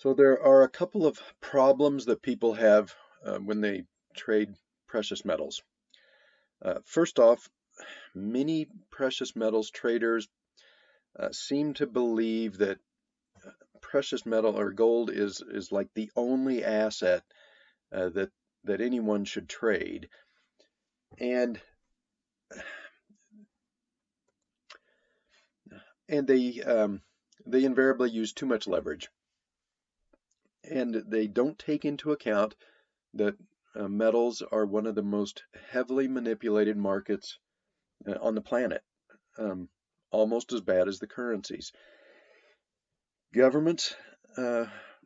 So there are a couple of problems that people have when they trade precious metals. First off, many precious metals traders seem to believe that precious metal or gold is like the only asset that anyone should trade, and they invariably use too much leverage, and they don't take into account that metals are one of the most heavily manipulated markets on the planet, um, almost as bad as the currencies. Governments uh,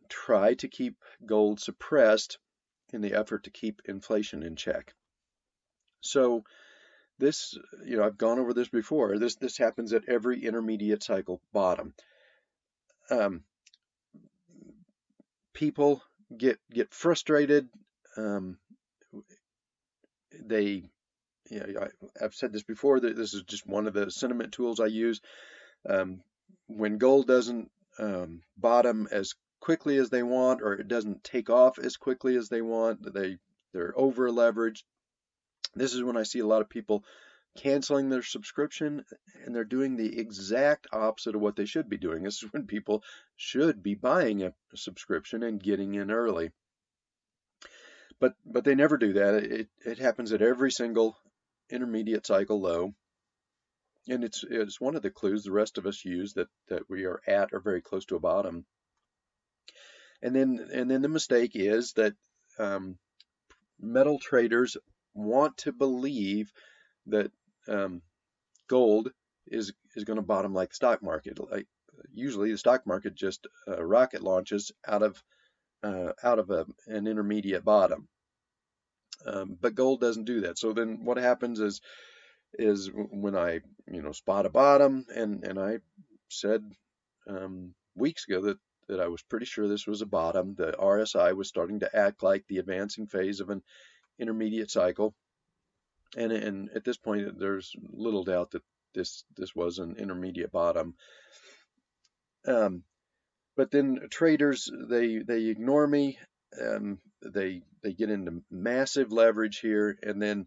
try to keep gold suppressed in the effort to keep inflation in check. So this, I've gone over this before. This happens at every intermediate cycle bottom. Um, People get frustrated. Um, they, I've said this before, that this is just one of the sentiment tools I use. Um, when gold doesn't bottom as quickly as they want, or it doesn't take off as quickly as they want, they're over leveraged. This is when I see a lot of people canceling their subscription, and they're doing the exact opposite of what they should be doing. This is when people should be buying a subscription and getting in early. But they never do that. It happens at every single intermediate cycle low, and it's one of the clues the rest of us use that we are at or very close to a bottom. And then the mistake is that um, metal traders want to believe that um, gold is going to bottom like the stock market. Like usually, the stock market just rocket launches out of an intermediate bottom, but gold doesn't do that. So then, what happens is when I spot a bottom, and I said weeks ago that I was pretty sure this was a bottom. The RSI was starting to act like the advancing phase of an intermediate cycle, and at this point, there's little doubt that this was an intermediate bottom. Um, but then traders they ignore me. They get into massive leverage here, and then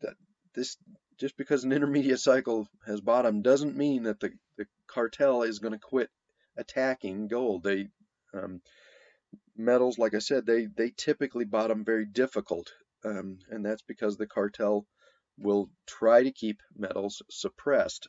that this just because an intermediate cycle has bottomed doesn't mean that the cartel is going to quit attacking gold. Um, Metals, like I said, they typically bottom very difficult, and that's because the cartel will try to keep metals suppressed.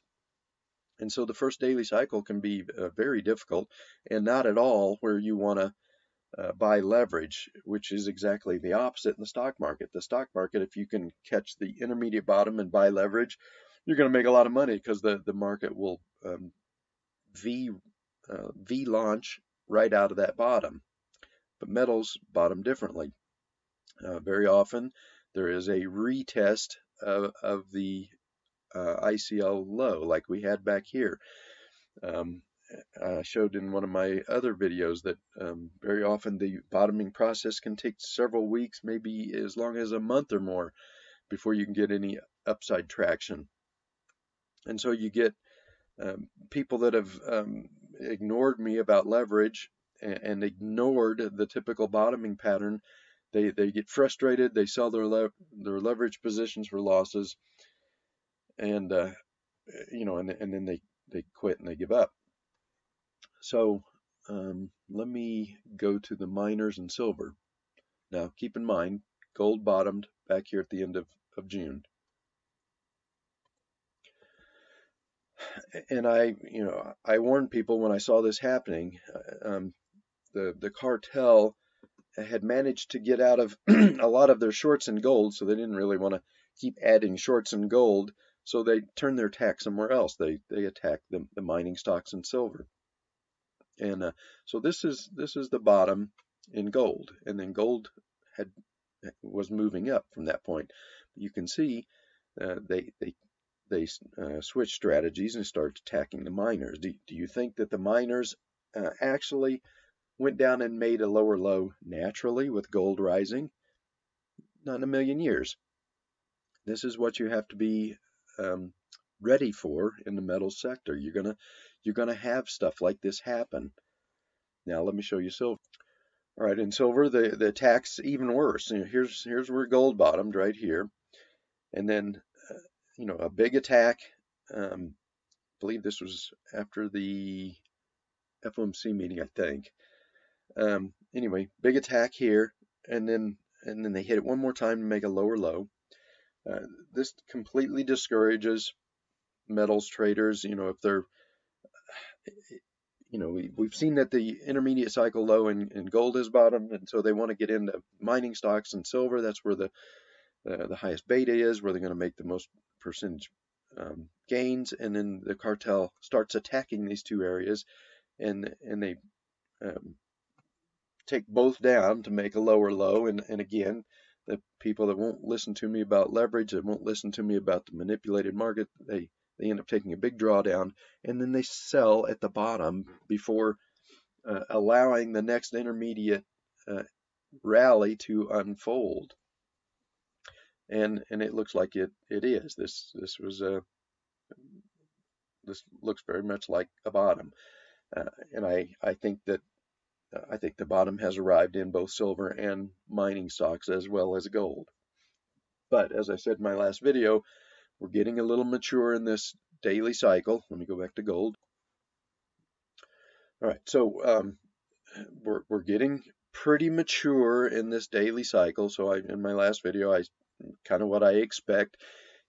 And so the first daily cycle can be very difficult, and not at all where you want to buy leverage, which is exactly the opposite in the stock market. The stock market, if you can catch the intermediate bottom and buy leverage, you're going to make a lot of money because the market will V V launch right out of that bottom. But metals bottom differently. Very often there is a retest of the ICL low, like we had back here. Um, I showed in one of my other videos that very often the bottoming process can take several weeks, maybe as long as a month or more, before you can get any upside traction. And so you get people that have ignored me about leverage and ignored the typical bottoming pattern. They get frustrated, they sell their leverage positions for losses, and and then they quit and they give up. So let me go to the miners and silver. Now, keep in mind, gold bottomed back here at the end of June. And I warned people when I saw this happening. The cartel had managed to get out of a lot of their shorts in gold, so they didn't really want to keep adding shorts in gold. So they turned their attack somewhere else. They attacked the mining stocks in silver. And so this is the bottom in gold, and then gold had was moving up from that point. You can see they switched strategies and started attacking the miners. Do you think that the miners actually went down and made a lower low naturally with gold rising? Not in a million years. This is what you have to be um, ready for in the metals sector. You're gonna have stuff like this happen. Now let me show you silver. All right, in silver, the attack's even worse. Here's where gold bottomed right here, and then a big attack. I believe this was after the FOMC meeting, I think. Anyway, big attack here, and then they hit it one more time to make a lower low. This completely discourages metals traders. If they're we've seen that the intermediate cycle low in gold has bottomed, and so they want to get into mining stocks and silver. That's where the highest beta is, where they're going to make the most percentage gains, and then the cartel starts attacking these two areas, and they take both down to make a lower low. And again, the people that won't listen to me about leverage, that won't listen to me about the manipulated market, they end up taking a big drawdown, and then they sell at the bottom before allowing the next intermediate rally to unfold. And it looks like it is. This looks very much like a bottom, and I think that I think the bottom has arrived in both silver and mining stocks as well as gold. But as I said in my last video, we're getting a little mature in this daily cycle. Let me go back to gold. All right, so we're getting pretty mature in this daily cycle. So in my last video, I kind of what I expect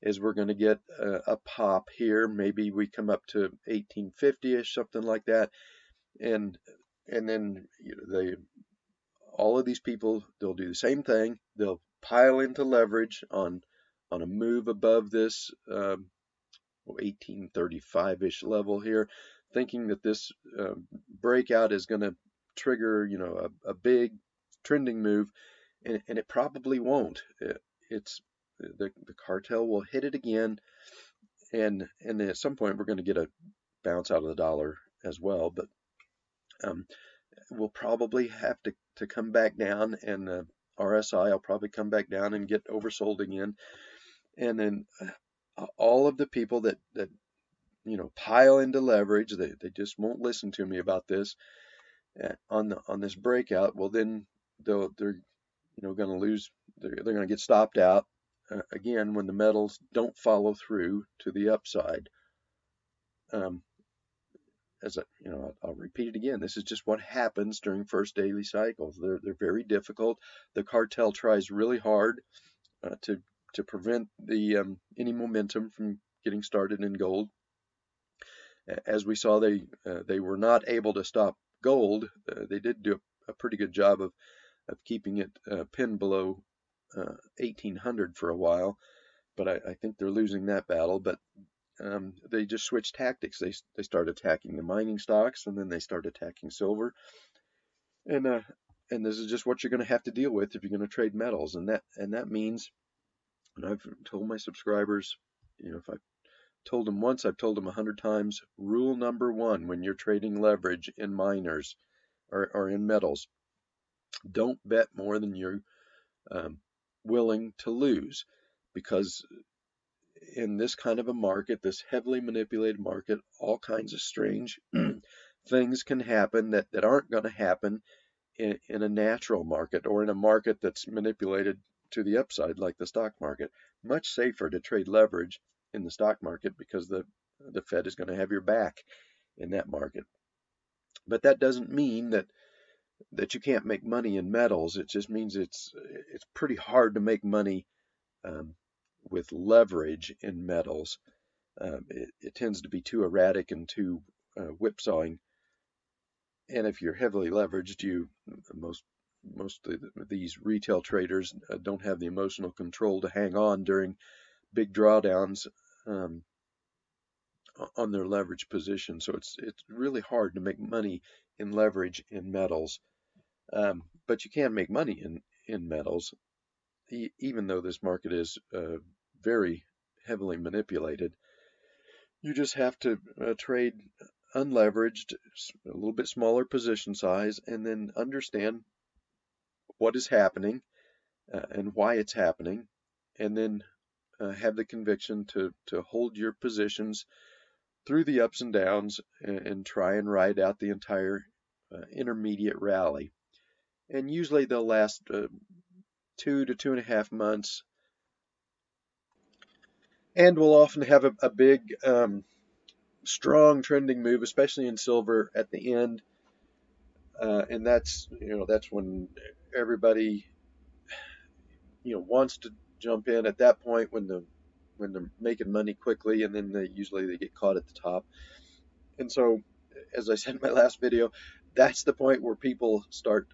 is we're going to get a pop here. Maybe we come up to 1850-ish, something like that, and then all of these people, they'll do the same thing. They'll pile into leverage on a move above this 1835-ish level here, thinking that this breakout is going to trigger a big trending move, and it probably won't. It's the cartel will hit it again, and then at some point we're going to get a bounce out of the dollar as well, but we'll probably have to come back down, and the RSI will probably come back down and get oversold again, and then all of the people that pile into leverage, they just won't listen to me about this on this breakout. Well, then they're going to lose. They're going to get stopped out again when the metals don't follow through to the upside. I'll repeat it again. This is just what happens during first daily cycles. They're very difficult. The cartel tries really hard to prevent the any momentum from getting started in gold. As we saw, they were not able to stop gold. They did do a pretty good job of keeping it pinned below 1800 for a while, but I think they're losing that battle. But they just switched tactics. They start attacking the mining stocks, and then they start attacking silver, and this is just what you're going to have to deal with if you're going to trade metals. And that means, and I've told my subscribers, if I've told them once, I've told them 100 times. Rule number one when you're trading leverage in miners or in metals: don't bet more than you're willing to lose, because in this kind of a market, this heavily manipulated market, all kinds of strange things can happen that aren't going to happen in a natural market, or in a market that's manipulated to the upside like the stock market. Much safer to trade leverage in the stock market, because the Fed is going to have your back in that market. But that doesn't mean that you can't make money in metals. It just means it's pretty hard to make money with leverage in metals. It tends to be too erratic and too whipsawing. And if you're heavily leveraged, most of these retail traders don't have the emotional control to hang on during big drawdowns on their leverage position. So it's really hard to make money in leverage in metals. But you can make money in metals, even though this market is very heavily manipulated. You just have to trade unleveraged, a little bit smaller position size, and then understand what is happening and why it's happening, and then have the conviction to hold your positions through the ups and downs, and try and ride out the entire intermediate rally, and usually they'll last 2 to 2.5 months, and we'll often have a big, strong trending move, especially in silver at the end, and that's when everybody wants to jump in at that point when they're making money quickly, and then usually they get caught at the top. And so, as I said in my last video, that's the point where people start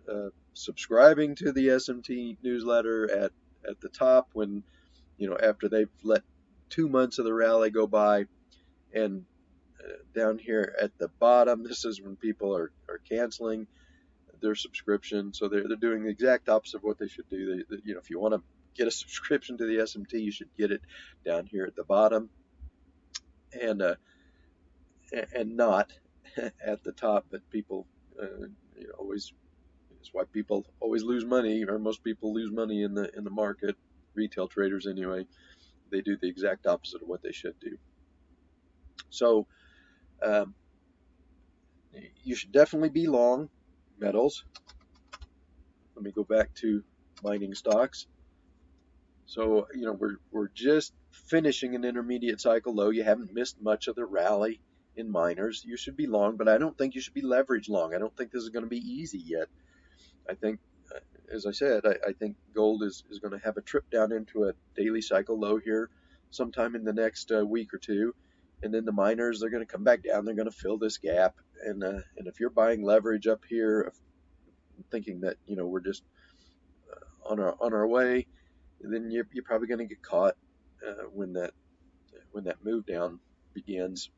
subscribing to the SMT newsletter at the top, when after they've let 2 months of the rally go by. And down here at the bottom, this is when people are canceling their subscription. So they're doing the exact opposite of what they should do. If you want to get a subscription to the SMT, you should get it down here at the bottom, and not at the top. But people always, it's why people always lose money, or most people lose money in the market. Retail traders, anyway, they do the exact opposite of what they should do. So um, you should definitely be long metals. Let me go back to mining stocks. So we're just finishing an intermediate cycle low. You haven't missed much of the rally in miners. You should be long, but I don't think you should be leveraged long. I don't think this is going to be easy yet. I think, as I said, I think gold is going to have a trip down into a daily cycle low here sometime in the next week or two, and then the miners, they're going to come back down. They're going to fill this gap, and if you're buying leverage up here, thinking that we're just on our way, then you're probably going to get caught when that move down begins.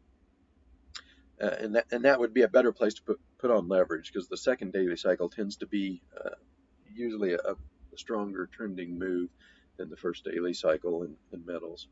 And that would be a better place to put on leverage, because the second daily cycle tends to be usually a stronger trending move than the first daily cycle in metals.